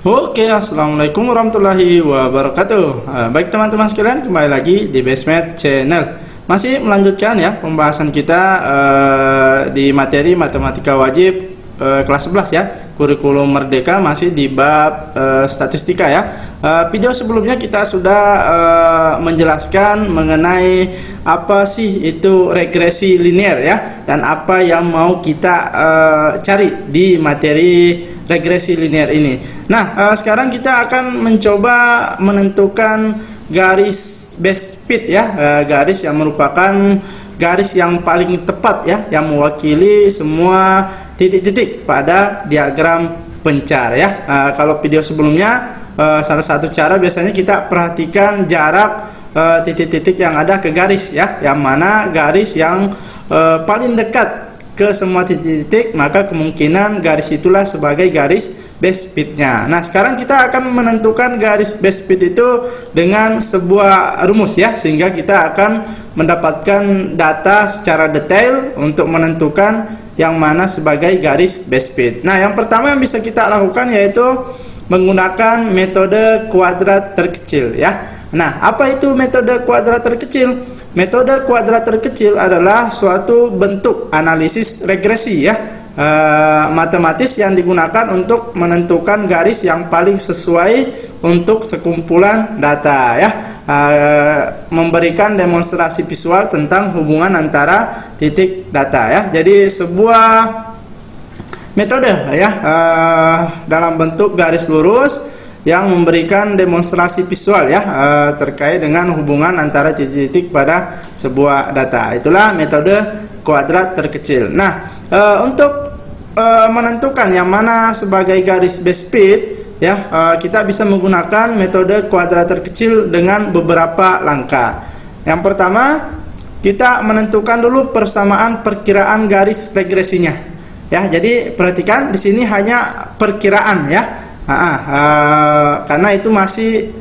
Oke, assalamualaikum warahmatullahi wabarakatuh. Baik teman-teman sekalian, kembali lagi di Bestmath Channel. Masih melanjutkan ya pembahasan kita di materi matematika wajib kelas 11 ya, kurikulum merdeka, masih di bab statistika ya. Video sebelumnya kita sudah menjelaskan mengenai apa sih itu regresi linear ya, dan apa yang mau kita cari di materi regresi linear ini. Nah, sekarang kita akan mencoba menentukan garis best fit ya, garis yang merupakan garis yang paling tepat ya, yang mewakili semua titik-titik pada diagram pencar ya. Kalau video sebelumnya, salah satu cara biasanya kita perhatikan jarak titik-titik yang ada ke garis ya, yang mana garis yang paling dekat ke semua titik-titik, maka kemungkinan garis itulah sebagai garis best fit-nya. Nah, sekarang kita akan menentukan garis best fit itu dengan sebuah rumus ya, sehingga kita akan mendapatkan data secara detail untuk menentukan yang mana sebagai garis best fit. Nah, yang pertama yang bisa kita lakukan yaitu menggunakan metode kuadrat terkecil ya. Nah, apa itu metode kuadrat terkecil? Metode kuadrat terkecil adalah suatu bentuk analisis regresi ya, matematis yang digunakan untuk menentukan garis yang paling sesuai untuk sekumpulan data ya, memberikan demonstrasi visual tentang hubungan antara titik data ya. Jadi sebuah metode ya dalam bentuk garis lurus yang memberikan demonstrasi visual ya, terkait dengan hubungan antara titik-titik pada sebuah data. Itulah metode kuadrat terkecil. Nah, untuk menentukan yang mana sebagai garis best fit ya, kita bisa menggunakan metode kuadrat terkecil dengan beberapa langkah. Yang pertama, kita menentukan dulu persamaan perkiraan garis regresinya ya. Jadi perhatikan di sini hanya perkiraan ya. Karena itu masih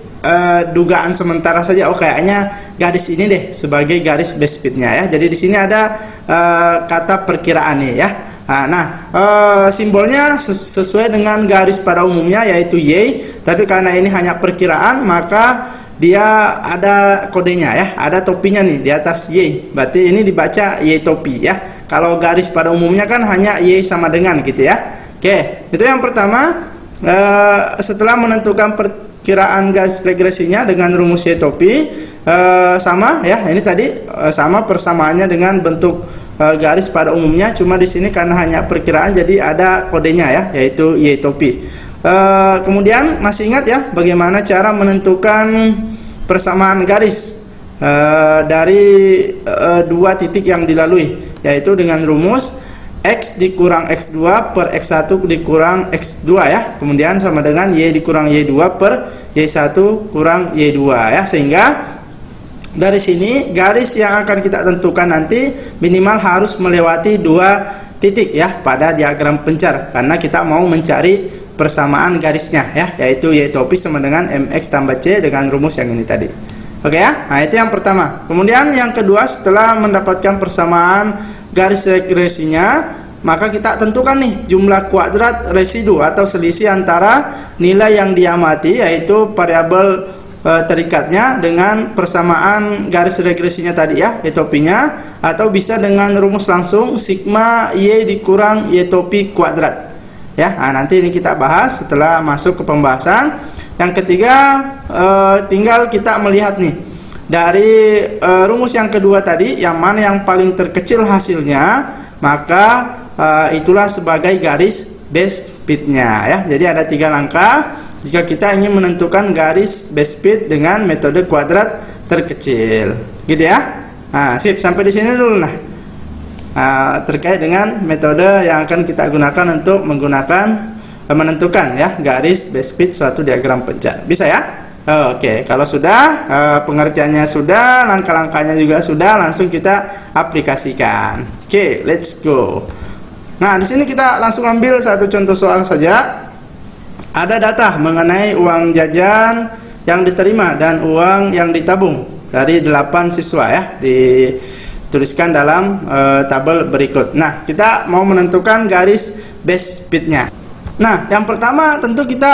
dugaan sementara saja. Oh, kayaknya garis ini deh sebagai garis best fit-nya ya. Jadi di sini ada kata perkiraan nih ya. Simbolnya sesuai dengan garis pada umumnya yaitu Y, tapi karena ini hanya perkiraan maka dia ada kodenya ya, ada topinya nih di atas Y. Berarti ini dibaca Y topi ya. Kalau garis pada umumnya kan hanya Y sama dengan gitu ya. Oke, itu yang pertama. Setelah menentukan perkiraan garis regresinya dengan rumus Y topi, sama ya, ini tadi sama persamaannya dengan bentuk garis pada umumnya, cuma di sini karena hanya perkiraan jadi ada kodenya ya, yaitu Y topi. Kemudian masih ingat ya bagaimana cara menentukan persamaan garis dari dua titik yang dilalui, yaitu dengan rumus X dikurang X2 per X1 dikurang X2 ya, kemudian sama dengan Y dikurang Y2 per Y1 kurang Y2 ya, sehingga dari sini garis yang akan kita tentukan nanti minimal harus melewati dua titik ya pada diagram pencar, karena kita mau mencari persamaan garisnya ya, yaitu Y topi sama dengan MX tambah C dengan rumus yang ini tadi. Oke ya, nah itu yang pertama. Kemudian yang kedua, setelah mendapatkan persamaan garis regresinya, maka kita tentukan nih jumlah kuadrat residu atau selisih antara nilai yang diamati, yaitu variabel terikatnya, dengan persamaan garis regresinya tadi ya, Y topinya, atau bisa dengan rumus langsung sigma Y dikurang Y topi kuadrat ya. Nah, nanti ini kita bahas setelah masuk ke pembahasan. Yang ketiga, tinggal kita melihat nih dari rumus yang kedua tadi, yang mana yang paling terkecil hasilnya, maka itulah sebagai garis best fit-nya ya. Jadi ada tiga langkah jika kita ingin menentukan garis best fit dengan metode kuadrat terkecil, gitu ya. Nah, sip, sampai di sini dulu terkait dengan metode yang akan kita gunakan untuk menentukan ya garis best fit suatu diagram pencar. Bisa ya? Oke, kalau sudah pengertiannya sudah, langkah-langkahnya juga sudah, langsung kita aplikasikan. Oke, let's go. Nah, di sini kita langsung ambil satu contoh soal saja. Ada data mengenai uang jajan yang diterima dan uang yang ditabung dari 8 siswa ya, dituliskan dalam tabel berikut. Nah, kita mau menentukan garis best fit-nya. Nah, yang pertama tentu kita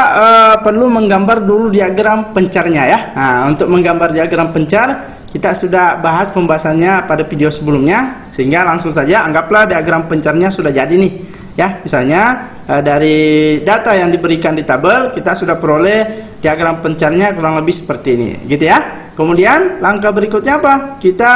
perlu menggambar dulu diagram pencarnya ya. Nah, untuk menggambar diagram pencar kita sudah bahas pembahasannya pada video sebelumnya, sehingga langsung saja anggaplah diagram pencarnya sudah jadi nih ya. Misalnya dari data yang diberikan di tabel kita sudah peroleh diagram pencarnya kurang lebih seperti ini gitu ya. Kemudian langkah berikutnya apa? Kita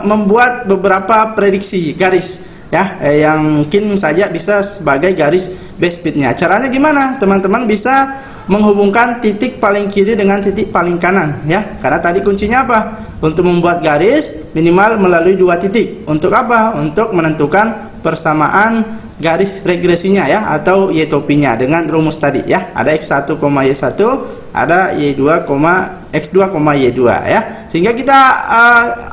membuat beberapa prediksi garis ya, yang mungkin saja bisa sebagai garis best fitnya. Caranya gimana? Teman-teman bisa menghubungkan titik paling kiri dengan titik paling kanan ya. Karena tadi kuncinya apa? Untuk membuat garis minimal melalui dua titik. Untuk apa? Untuk menentukan persamaan garis regresinya ya, atau y topinya dengan rumus tadi ya. Ada x1, y1, ada y2, x2, y2 ya. Sehingga kita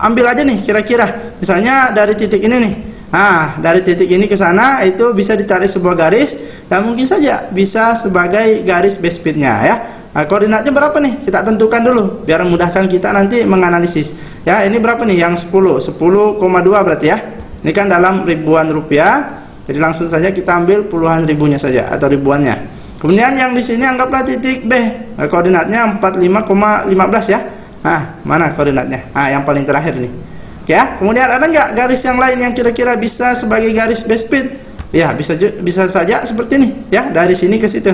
ambil aja nih kira-kira. Misalnya dari titik ini nih. Nah, dari titik ini ke sana itu bisa ditarik sebuah garis yang mungkin saja bisa sebagai garis best fitnya ya. Nah, koordinatnya berapa nih? Kita tentukan dulu biar memudahkan kita nanti menganalisis. Ya, ini berapa nih? Yang 10, 10,2 berarti ya. Ini kan dalam ribuan rupiah. Jadi langsung saja kita ambil puluhan ribunya saja atau ribuannya. Kemudian yang di sini anggaplah titik B. Nah, koordinatnya 45,15 ya. Nah, mana koordinatnya? Nah, yang paling terakhir nih. Ya, kemudian ada nggak garis yang lain yang kira-kira bisa sebagai garis best fit? Ya, bisa saja seperti ini ya, dari sini ke situ.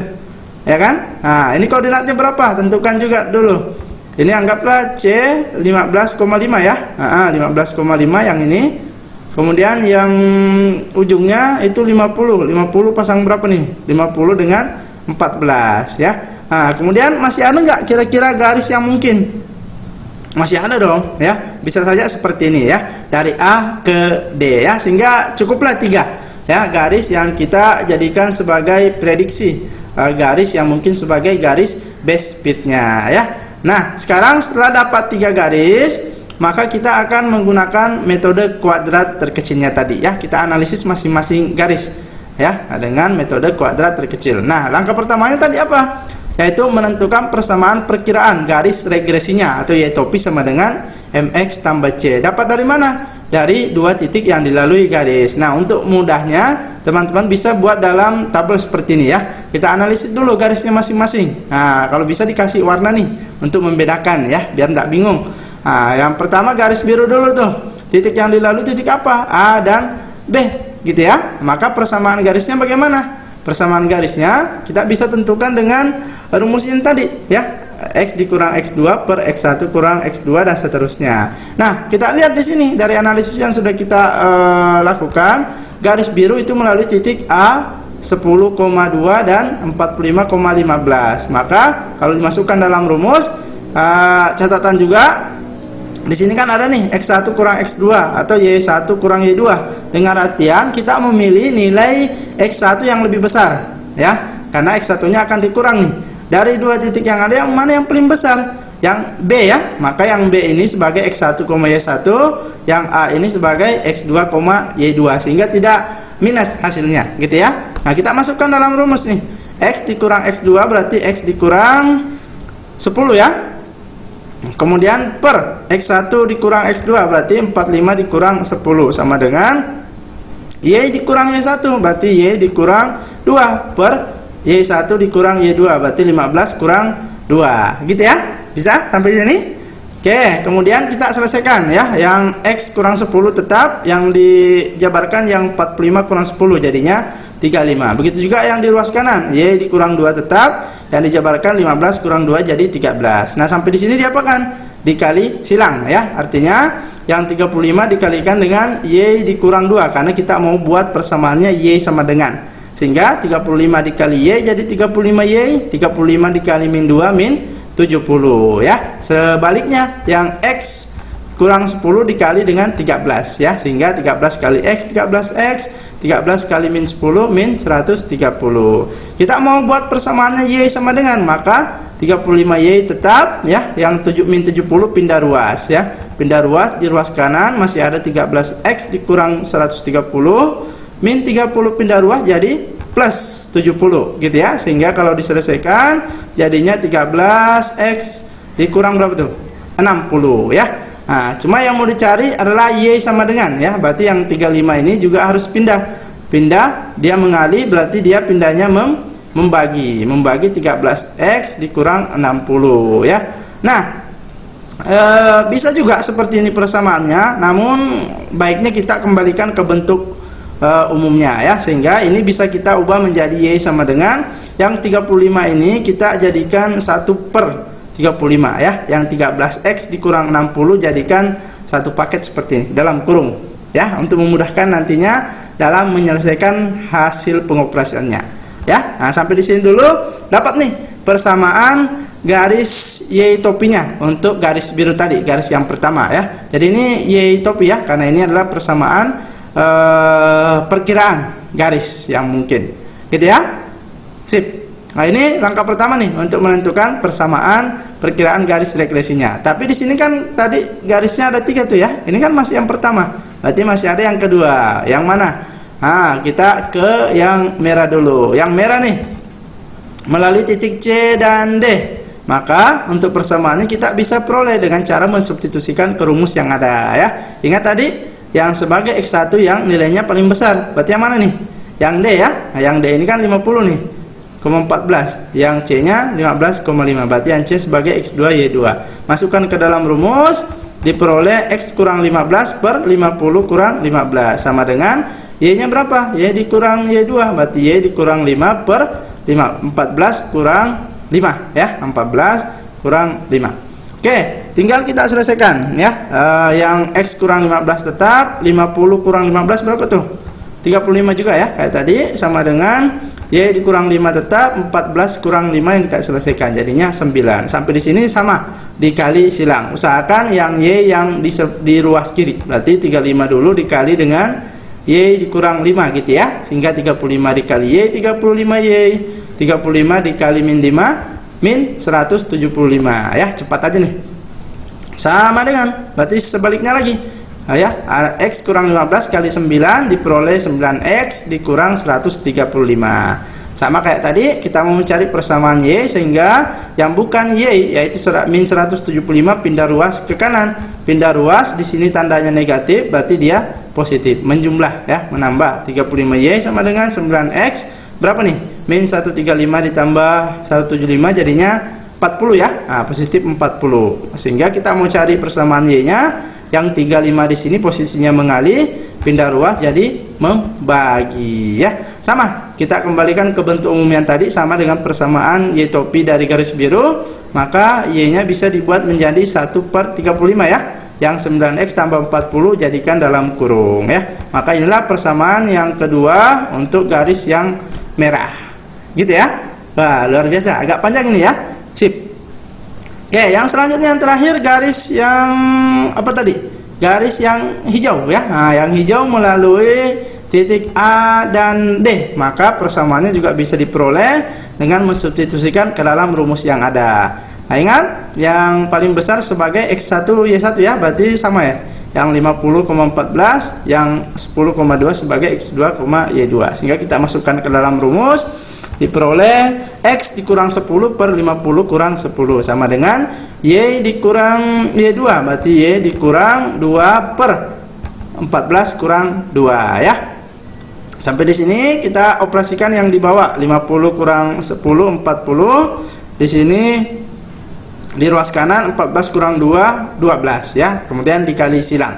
Ya kan? Nah, ini koordinatnya berapa? Tentukan juga dulu. Ini anggaplah C 15,5 ya. 15,5 yang ini. Kemudian yang ujungnya itu 50. 50 pasang berapa nih? 50 dengan 14 ya. Nah, kemudian masih ada nggak kira-kira garis yang mungkin? Masih ada dong ya, bisa saja seperti ini ya, dari A ke D ya, sehingga cukuplah 3 ya garis yang kita jadikan sebagai prediksi, garis yang mungkin sebagai garis best fitnya ya. Nah, sekarang setelah dapat 3 garis, maka kita akan menggunakan metode kuadrat terkecilnya tadi ya. Kita analisis masing-masing garis ya dengan metode kuadrat terkecil. Nah, langkah pertamanya tadi apa? Yaitu menentukan persamaan perkiraan garis regresinya atau y topi sama dengan mx tambah c. Dapat dari mana? Dari dua titik yang dilalui garis. Nah, untuk mudahnya teman-teman bisa buat dalam tabel seperti ini ya. Kita analisis dulu garisnya masing-masing. Nah, kalau bisa dikasih warna nih untuk membedakan ya, biar tidak bingung. Nah, yang pertama garis biru dulu tuh. Titik yang dilalui titik apa? A dan B gitu ya. Maka persamaan garisnya bagaimana? Persamaan garisnya kita bisa tentukan dengan rumus ini tadi ya, x dikurang x2 per x1 kurang x2 dan seterusnya. Nah, kita lihat di sini dari analisis yang sudah kita lakukan, garis biru itu melalui titik A 10,2 dan 45,15. Maka kalau dimasukkan dalam rumus, catatan juga di sini kan ada nih x1 kurang x2 atau y1 kurang y2. Dengan artian kita memilih nilai x1 yang lebih besar ya, karena x1-nya akan dikurang nih. Dari dua titik yang ada, yang mana yang paling besar? Yang B ya. Maka yang B ini sebagai x1, y1, yang A ini sebagai x2, y2, sehingga tidak minus hasilnya gitu ya. Nah, kita masukkan dalam rumus nih. X dikurang x2 berarti x dikurang 10 ya. Kemudian per x1 dikurang x2 berarti 45 dikurang 10 sama dengan y dikurang y1 berarti y dikurang 2 per y1 dikurang y2 berarti 15 kurang 2 gitu ya. Bisa sampai sini? Oke, kemudian kita selesaikan ya. Yang x kurang 10 tetap, yang dijabarkan yang 45 kurang 10 jadinya 35. Begitu juga yang di ruas kanan, y dikurang 2 tetap, yang dijabarkan 15 kurang 2 jadi 13. Nah, sampai di sini diapakan? Dikali silang ya. Artinya yang 35 dikalikan dengan y dikurang 2 karena kita mau buat persamaannya y sama dengan. Sehingga 35 dikali y jadi 35y, 35 dikali min 2 min 70 ya. Sebaliknya yang x kurang 10 dikali dengan 13 ya, sehingga 13 kali x 13x, 13 kali min 10 min 130. Kita mau buat persamaannya y sama dengan, maka 35y tetap ya, yang min 70 pindah ruas ya. Pindah ruas, di ruas kanan masih ada 13x dikurang 130 min 30 pindah ruas jadi plus 70 gitu ya. Sehingga kalau diselesaikan jadinya 13x dikurang berapa tuh? 60 ya. Nah, cuma yang mau dicari adalah y sama dengan ya. Berarti yang 35 ini juga harus pindah pindah, dia mengalih, berarti dia pindahnya membagi 13x dikurang 60 ya. Nah, bisa juga seperti ini persamaannya, namun baiknya kita kembalikan ke bentuk umumnya ya, sehingga ini bisa kita ubah menjadi Y sama dengan yang 35 ini kita jadikan 1/35 ya, yang 13x dikurang 60 jadikan satu paket seperti ini dalam kurung ya, untuk memudahkan nantinya dalam menyelesaikan hasil pengoperasiannya ya. Nah, sampai di sini dulu dapat nih persamaan garis Y topinya untuk garis biru tadi, garis yang pertama ya. Jadi ini Y topi ya, karena ini adalah persamaan perkiraan garis yang mungkin, gitu ya. Sip. Nah, ini langkah pertama nih untuk menentukan persamaan perkiraan garis regresinya. Tapi di sini kan tadi garisnya ada 3 tuh ya. Ini kan masih yang pertama. Berarti masih ada yang kedua. Yang mana? Nah, kita ke yang merah dulu. Yang merah nih melalui titik C dan D. Maka untuk persamaannya kita bisa peroleh dengan cara mensubstitusikan ke rumus yang ada ya. Ingat tadi yang sebagai X1 yang nilainya paling besar. Berarti yang mana nih? Yang D ya. Nah, yang D ini kan 50 nih, 14. Yang C-nya 15,5. Berarti yang C sebagai X2 Y2. Masukkan ke dalam rumus, diperoleh X kurang 15 per 50 kurang 15 sama dengan Y-nya berapa? Y dikurang Y2. Berarti Y dikurang 5 per 5. 14 kurang 5 ya. 14 kurang 5. Oke, tinggal kita selesaikan ya. Yang X kurang 15 tetap, 50 kurang 15 berapa tuh? 35 juga ya, kayak tadi, sama dengan Y dikurang 5 tetap, 14 kurang 5 yang kita selesaikan, jadinya 9. Sampai di sini sama, dikali silang. Usahakan yang Y yang di ruas kiri, berarti 35 dulu dikali dengan Y dikurang 5 gitu ya, sehingga 35 dikali Y, 35Y, 35 dikali min 5, min 175 ya, cepat aja nih. Sama dengan, berarti sebaliknya lagi ya, X kurang 15 kali 9 diperoleh 9X dikurang 135. Sama kayak tadi, kita mau mencari persamaan Y, sehingga yang bukan Y yaitu min 175 pindah ruas ke kanan. Pindah ruas di sini tandanya negatif, berarti dia positif, menjumlah ya, menambah. 35Y sama dengan 9X berapa nih? Min 135 ditambah 175 jadinya 40 ya. Nah, positif 40. Sehingga kita mau cari persamaan Y-nya, yang 35 di sini posisinya mengalih, pindah ruas jadi membagi ya. Sama, kita kembalikan ke bentuk umum yang tadi, sama dengan persamaan Y topi dari garis biru, maka Y-nya bisa dibuat menjadi 1/35 ya. Yang 9X tambah 40 jadikan dalam kurung ya. Maka inilah persamaan yang kedua untuk garis yang merah, gitu ya. Wah, luar biasa, agak panjang ini ya. Sip. Oke, yang selanjutnya yang terakhir garis yang apa tadi? Garis yang hijau ya. Nah, yang hijau melalui titik A dan D, maka persamaannya juga bisa diperoleh dengan mensubstitusikan ke dalam rumus yang ada. Nah, ingat, yang paling besar sebagai X1 Y1 ya, berarti sama ya. Yang 50,14, yang 10,2 sebagai X2, Y2. Sehingga kita masukkan ke dalam rumus, diperoleh X dikurang 10 per 50 kurang 10 sama dengan Y dikurang Y2, berarti Y dikurang 2 per 14 kurang 2 ya. Sampai di sini kita operasikan yang di bawah, 50 kurang 10 40. Di sini di ruas kanan 14 kurang 2 12 ya. Kemudian dikali silang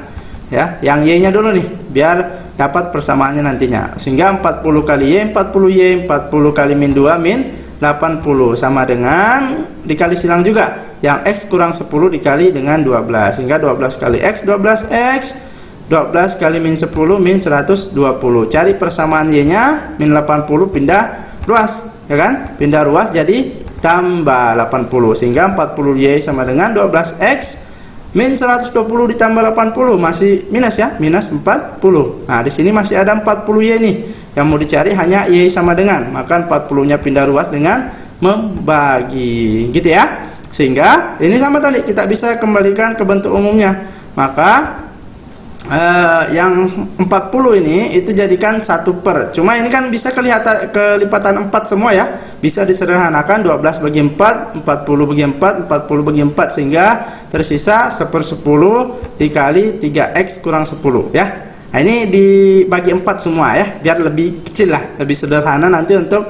ya. Yang Y-nya dulu nih biar dapat persamaannya nantinya. Sehingga 40 kali Y 40Y, 40 kali min 2 min 80 sama dengan dikali silang juga. Yang X kurang 10 dikali dengan 12, sehingga 12 kali X 12X, 12 kali min 10 min 120. Cari persamaan Y-nya, min 80 pindah ruas ya kan? Pindah ruas jadi tambah 80, sehingga 40Y sama dengan 12X min 120 ditambah 80 masih minus ya, minus 40. Nah, di sini masih ada 40Y nih. Yang mau dicari hanya Y sama dengan, maka 40-nya pindah ruas dengan membagi, gitu ya. Sehingga ini sama tadi, kita bisa kembalikan ke bentuk umumnya. Maka yang 40 ini itu jadikan 1 per. Cuma ini kan bisa kelihatan kelipatan 4 semua ya. Bisa disederhanakan 12 bagi 4, 40 bagi 4, 40 bagi 4, sehingga tersisa 1/10 dikali 3X kurang 10 ya. Nah, ini dibagi 4 semua ya, biar lebih kecil lah, lebih sederhana nanti untuk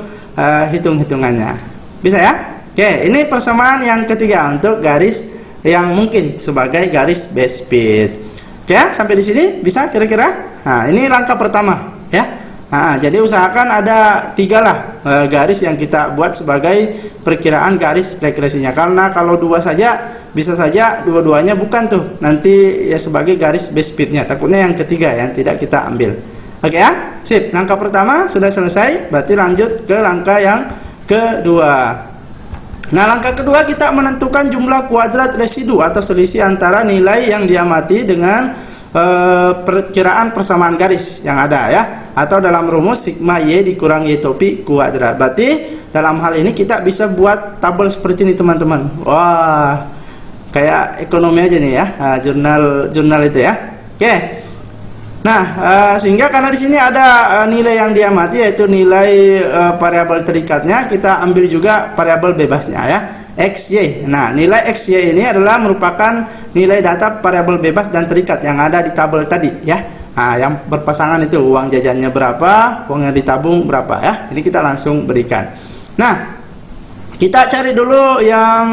hitung-hitungannya. Bisa ya? Oke, ini persamaan yang ketiga untuk garis yang mungkin sebagai garis base speed. Oke, sampai di sini bisa kira-kira? Nah, ini langkah pertama ya. Nah, jadi usahakan ada 3 lah garis yang kita buat sebagai perkiraan garis regresinya. Karena kalau 2 saja bisa saja dua-duanya bukan tuh nanti ya sebagai garis base speednya. Takutnya yang ketiga yang tidak kita ambil. Oke ya, sip. Langkah pertama sudah selesai. Berarti lanjut ke langkah yang kedua. Nah, langkah kedua kita menentukan jumlah kuadrat residu atau selisih antara nilai yang diamati dengan perkiraan persamaan garis yang ada ya, atau dalam rumus sigma y dikurang y topi kuadrat. Berarti dalam hal ini kita bisa buat tabel seperti ini teman-teman. Wah, kayak ekonomi aja nih ya, jurnal itu ya. Oke. Nah, sehingga karena di sini ada nilai yang diamati yaitu nilai variabel terikatnya, kita ambil juga variabel bebasnya ya, x, y. Nah, nilai x, y ini adalah merupakan nilai data variabel bebas dan terikat yang ada di tabel tadi ya. Nah, yang berpasangan itu uang jajannya berapa, uang yang ditabung berapa ya. Ini kita langsung berikan. Nah, kita cari dulu yang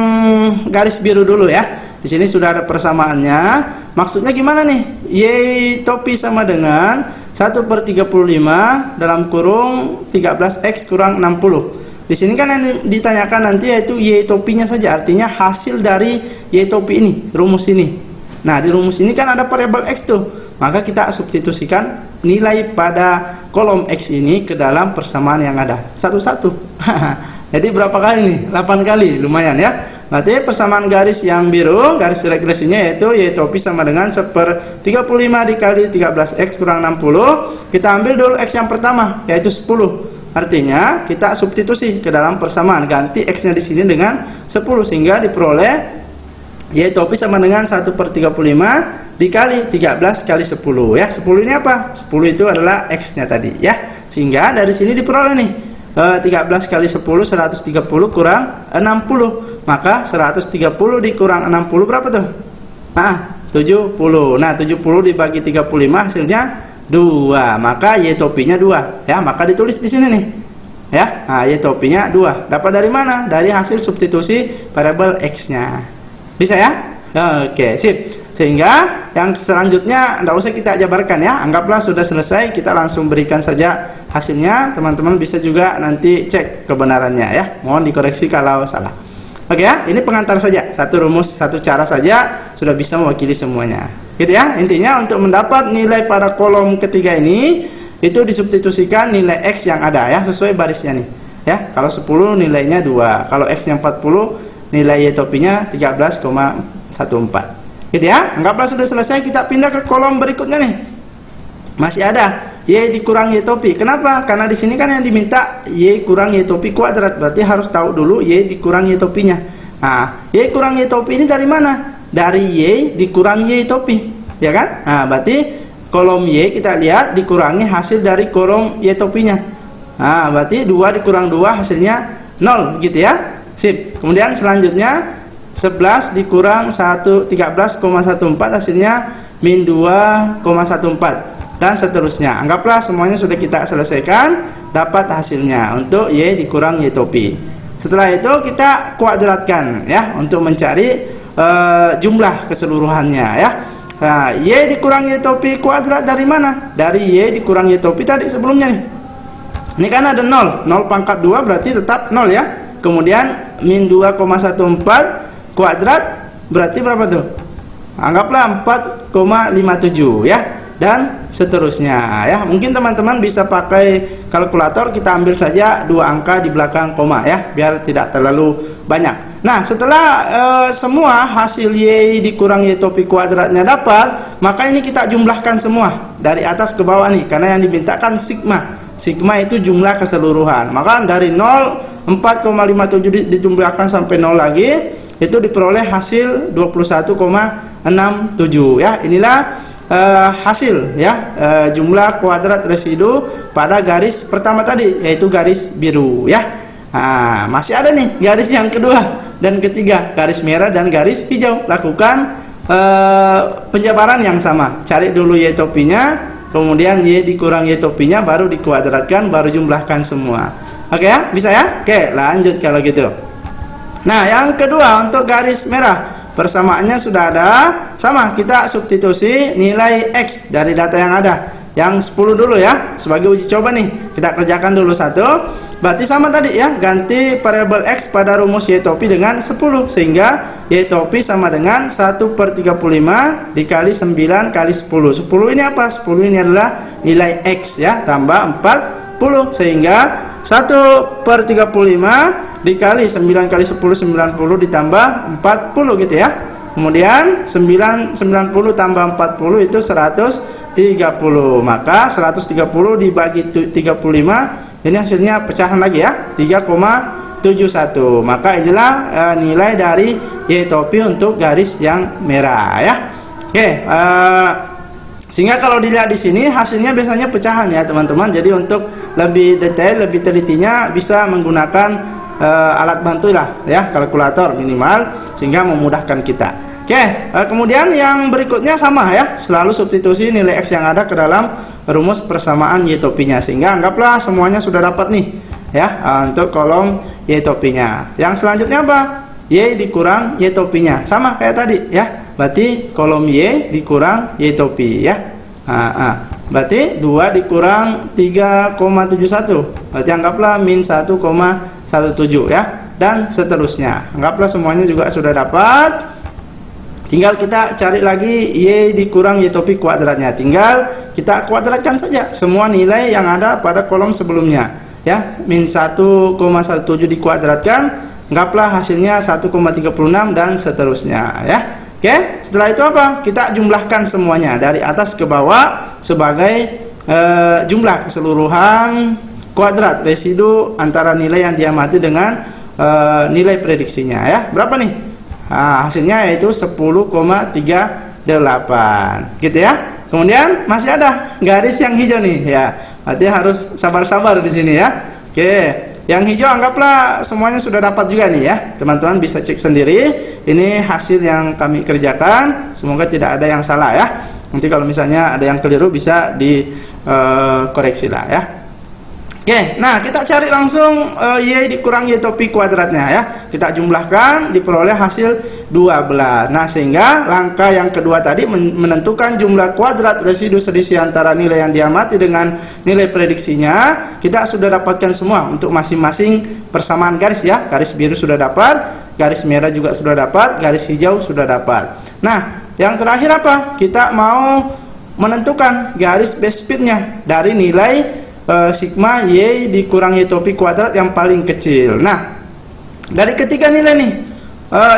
garis biru dulu ya. Di sini sudah ada persamaannya. Maksudnya gimana nih? Y topi sama dengan 1/35 dalam kurung 13x kurang 60. Di sini kan yang ditanyakan nanti yaitu Y topinya saja, artinya hasil dari Y topi ini, rumus ini. Nah, di rumus ini kan ada variabel X tuh. Maka kita substitusikan nilai pada kolom X ini ke dalam persamaan yang ada. Satu-satu. Jadi berapa kali nih? 8 kali, lumayan ya. Berarti persamaan garis yang biru, garis regresinya yaitu Y topi sama dengan 1/35 dikali 13x kurang 60. Kita ambil dulu X yang pertama, yaitu 10. Artinya kita substitusi ke dalam persamaan, ganti X-nya di sini dengan 10 sehingga diperoleh Y topi sama dengan 1/35 dikali 13 kali 10 ya. 10 ini apa? 10 itu adalah X-nya tadi ya. Sehingga dari sini diperoleh nih 13 kali 10 130 kurang 60. Maka 130 dikurang 60 berapa tuh? 70. Nah, 70 dibagi 35 hasilnya 2. Maka Y topinya 2 ya. Maka ditulis di sini nih. Ya. Nah, Y topinya 2. Dapat dari mana? Dari hasil substitusi variabel X-nya. Bisa ya? Oke, sip. Sehingga yang selanjutnya tidak usah kita jabarkan ya. Anggaplah sudah selesai, kita langsung berikan saja hasilnya. Teman-teman bisa juga nanti cek kebenarannya ya. Mohon dikoreksi kalau salah. Oke ya, ini pengantar saja. Satu rumus, satu cara saja sudah bisa mewakili semuanya. Gitu ya. Intinya untuk mendapat nilai pada kolom ketiga ini itu disubstitusikan nilai X yang ada ya, sesuai barisnya nih. Ya, kalau 10 nilainya 2. Kalau X-nya 40, nilai Y topinya 13,14. Gitu ya. Anggaplah sudah selesai, kita pindah ke kolom berikutnya nih. Masih ada Y dikurang Y topi. Kenapa? Karena di sini kan yang diminta Y kurang Y topi kuadrat. Berarti harus tahu dulu Y dikurang Y topinya. Nah, Y kurang Y topi ini dari mana? Dari Y dikurang Y topi. Ya kan? Nah, berarti kolom Y kita lihat dikurangi hasil dari kolom Y topinya. Nah, berarti 2 dikurang 2 hasilnya 0 gitu ya. Sip. Kemudian selanjutnya 11 dikurang 13,14 hasilnya min 2,14 dan seterusnya. Anggaplah semuanya sudah kita selesaikan, dapat hasilnya untuk Y dikurang Y topi. Setelah itu kita kuadratkan ya untuk mencari jumlah keseluruhannya ya. Nah, Y dikurang Y topi kuadrat dari mana? Dari Y dikurang Y topi tadi sebelumnya nih. Ini kan ada 0 pangkat 2 berarti tetap 0 ya. Kemudian min 2,14 kuadrat berarti berapa tuh? Anggaplah 4,57 ya, dan seterusnya ya. Mungkin teman-teman bisa pakai kalkulator, kita ambil saja 2 angka di belakang koma ya, biar tidak terlalu banyak. Nah, setelah semua hasil Y dikurang Y topi kuadratnya dapat, maka ini kita jumlahkan semua dari atas ke bawah nih, karena yang dimintakan sigma. Sigma itu jumlah keseluruhan. Maka dari 0 4,57 dijumlahkan sampai 0 lagi, itu diperoleh hasil 21,67 ya. Inilah hasil ya, jumlah kuadrat residu pada garis pertama tadi, yaitu garis biru ya. Nah, masih ada nih garis yang kedua dan ketiga, garis merah dan garis hijau. Lakukan penjabaran yang sama. Cari dulu Y topinya, kemudian Y dikurang Y topinya, baru dikuadratkan, baru jumlahkan semua. Oke ya, bisa ya? Oke, lanjut kalau gitu. Nah, yang kedua untuk garis merah, persamaannya sudah ada, sama, kita substitusi nilai X dari data yang ada. Yang 10 dulu ya, sebagai uji coba nih. Kita kerjakan dulu satu. Berarti sama tadi ya, ganti variabel X pada rumus Y topi dengan 10, sehingga Y topi sama dengan 1/35 dikali 9 kali 10. 10 ini apa? 10 ini adalah nilai X ya, tambah 40, sehingga 1/35 dikali 9 kali 10, 90 ditambah 40 gitu ya. Kemudian 90 tambah 40 itu 130. Maka 130 dibagi 35, ini hasilnya pecahan lagi ya, 3,71. Maka inilah nilai dari Y topi untuk garis yang merah ya. Oke, sehingga kalau dilihat di sini hasilnya biasanya pecahan ya teman-teman. Jadi untuk lebih detail, lebih telitinya bisa menggunakan alat bantu lah ya, kalkulator minimal, sehingga memudahkan kita. Oke, kemudian yang berikutnya sama ya, selalu substitusi nilai X yang ada ke dalam rumus persamaan Y topinya, sehingga anggaplah semuanya sudah dapat nih ya, untuk kolom Y topinya. Yang selanjutnya apa? Y dikurang Y topinya, sama kayak tadi ya, berarti kolom Y dikurang Y topi ya. Berarti 2 dikurang 3,71, berarti anggaplah min 1,17 ya, dan seterusnya. Anggaplah semuanya juga sudah dapat. Tinggal kita cari lagi Y dikurang Y topi kuadratnya. Tinggal kita kuadratkan saja semua nilai yang ada pada kolom sebelumnya ya. Min 1,17 dikuadratkan, anggaplah hasilnya 1,36 dan seterusnya ya. Oke, setelah itu apa? Kita jumlahkan semuanya dari atas ke bawah sebagai jumlah keseluruhan kuadrat residu antara nilai yang diamati dengan nilai prediksinya ya. Berapa nih? Hasilnya yaitu 10,38 gitu ya. Kemudian masih ada garis yang hijau nih ya. Berarti harus sabar-sabar di sini ya. Oke, yang hijau anggaplah semuanya sudah dapat juga nih ya. Teman-teman bisa cek sendiri. Ini hasil yang kami kerjakan. Semoga tidak ada yang salah ya. Nanti kalau misalnya ada yang keliru bisa dikoreksi lah ya. Oke, nah kita cari langsung Y dikurang Y topi kuadratnya ya. Kita jumlahkan, diperoleh hasil 12. Nah, sehingga langkah yang kedua tadi menentukan jumlah kuadrat residu selisih antara nilai yang diamati dengan nilai prediksinya, kita sudah dapatkan semua untuk masing-masing persamaan garis ya. Garis biru sudah dapat, garis merah juga sudah dapat, garis hijau sudah dapat. Nah, yang terakhir apa? Kita mau menentukan garis base speednya dari nilai sigma Y dikurang Y topi kuadrat yang paling kecil. Nah, dari ketiga nilai nih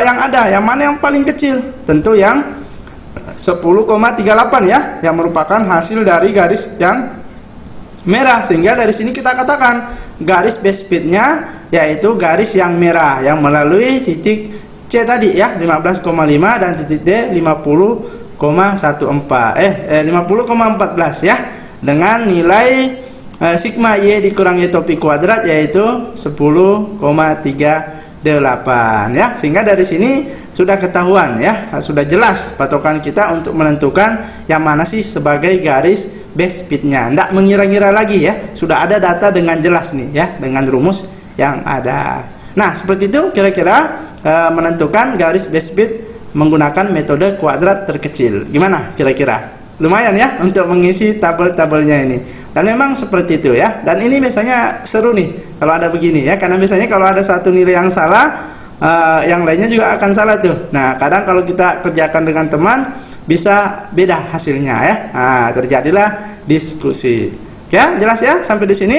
yang ada, yang mana yang paling kecil? Tentu yang 10,38 ya, yang merupakan hasil dari garis yang merah. Sehingga dari sini kita katakan garis base speednya yaitu garis yang merah yang melalui titik C tadi ya, 15,5 dan titik D 50,14 ya, dengan nilai sigma Y dikurang Y topi kuadrat yaitu 10,38 ya. Sehingga dari sini sudah ketahuan ya, sudah jelas patokan kita untuk menentukan yang mana sih sebagai garis base speednya. Tidak mengira-ngira lagi ya, sudah ada data dengan jelas nih ya, dengan rumus yang ada. Nah, seperti itu kira-kira menentukan garis base speed menggunakan metode kuadrat terkecil. Gimana kira-kira? Lumayan ya untuk mengisi tabel-tabelnya ini. Dan memang seperti itu ya. Dan ini biasanya seru nih kalau ada begini ya, karena biasanya kalau ada satu nilai yang salah, yang lainnya juga akan salah tuh. Nah, kadang kalau kita kerjakan dengan teman bisa beda hasilnya ya. Nah, terjadilah diskusi. Ya, jelas ya sampai di sini.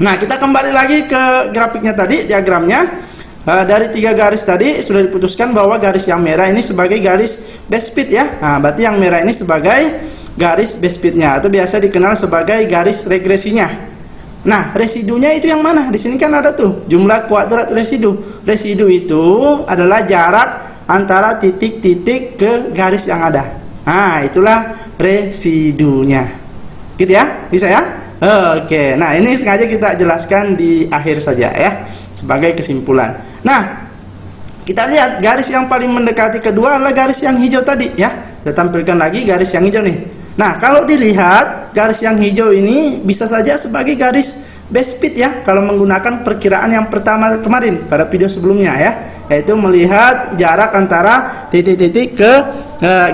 Nah, kita kembali lagi ke grafiknya tadi, diagramnya. Dari 3 garis tadi sudah diputuskan bahwa garis yang merah ini sebagai garis base speed ya. Nah, berarti yang merah ini sebagai garis base speednya atau biasa dikenal sebagai garis regresinya. Nah, residunya itu yang mana? Di sini kan ada tuh jumlah kuadrat residu. Residu itu adalah jarak antara titik-titik ke garis yang ada. Nah, itulah residunya. Gitu ya? Bisa ya? Oke. Nah, ini sengaja kita jelaskan di akhir saja ya, sebagai kesimpulan. Nah, kita lihat garis yang paling mendekati kedua adalah garis yang hijau tadi ya. Kita tampilkan lagi garis yang hijau nih. Nah, kalau dilihat garis yang hijau ini bisa saja sebagai garis best fit ya, kalau menggunakan perkiraan yang pertama kemarin pada video sebelumnya ya, yaitu melihat jarak antara titik-titik ke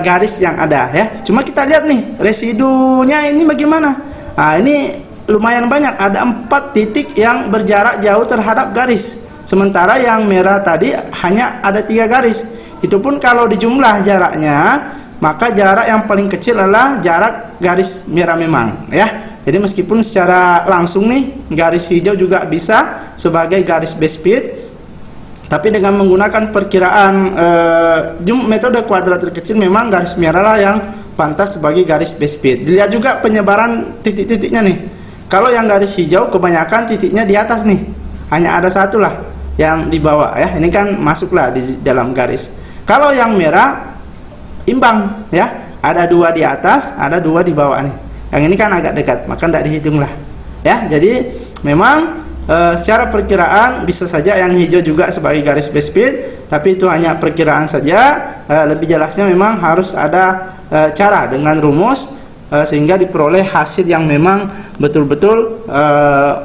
garis yang ada ya. Cuma kita lihat nih residunya ini bagaimana. Nah, ini lumayan banyak, ada 4 titik yang berjarak jauh terhadap garis, sementara yang merah tadi hanya ada 3 garis. Itu pun kalau dijumlah jaraknya, maka jarak yang paling kecil adalah jarak garis merah memang ya. Jadi meskipun secara langsung nih garis hijau juga bisa sebagai garis best fit, tapi dengan menggunakan perkiraan metode kuadrat terkecil, memang garis merah lah yang pantas sebagai garis best fit. Dilihat juga penyebaran titik-titiknya nih. Kalau yang garis hijau kebanyakan titiknya di atas nih, hanya ada 1 lah yang di bawah ya. Ini kan masuklah di dalam garis. Kalau yang merah imbang ya, ada 2 di atas, ada 2 di bawah nih. Yang ini kan agak dekat, maka tidak dihitung lah ya. Jadi memang secara perkiraan bisa saja yang hijau juga sebagai garis best fit, tapi itu hanya perkiraan saja. Lebih jelasnya memang harus ada cara dengan rumus, sehingga diperoleh hasil yang memang betul-betul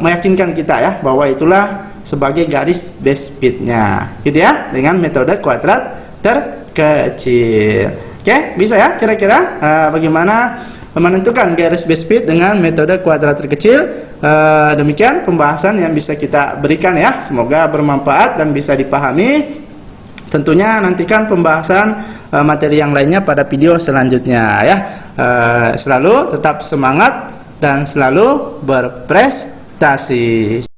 meyakinkan kita ya, bahwa itulah sebagai garis best fitnya gitu ya, dengan metode kuadrat terkecil. Oke, bisa ya kira-kira bagaimana menentukan garis best fit dengan metode kuadrat terkecil. Demikian pembahasan yang bisa kita berikan ya, semoga bermanfaat dan bisa dipahami. Tentunya nantikan pembahasan materi yang lainnya pada video selanjutnya ya. Selalu tetap semangat dan selalu berprestasi.